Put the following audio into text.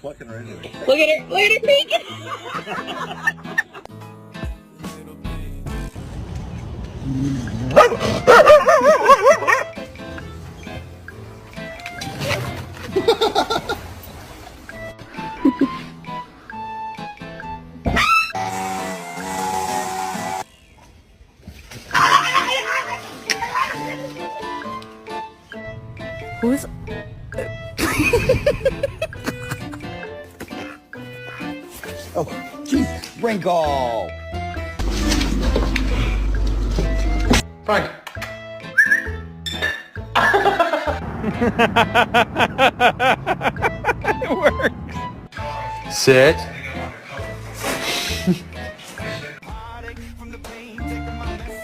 plucking her anyway. Look at her peeking. Who's... Oh, jeez, Wrinkle! Frank. It works. Sit.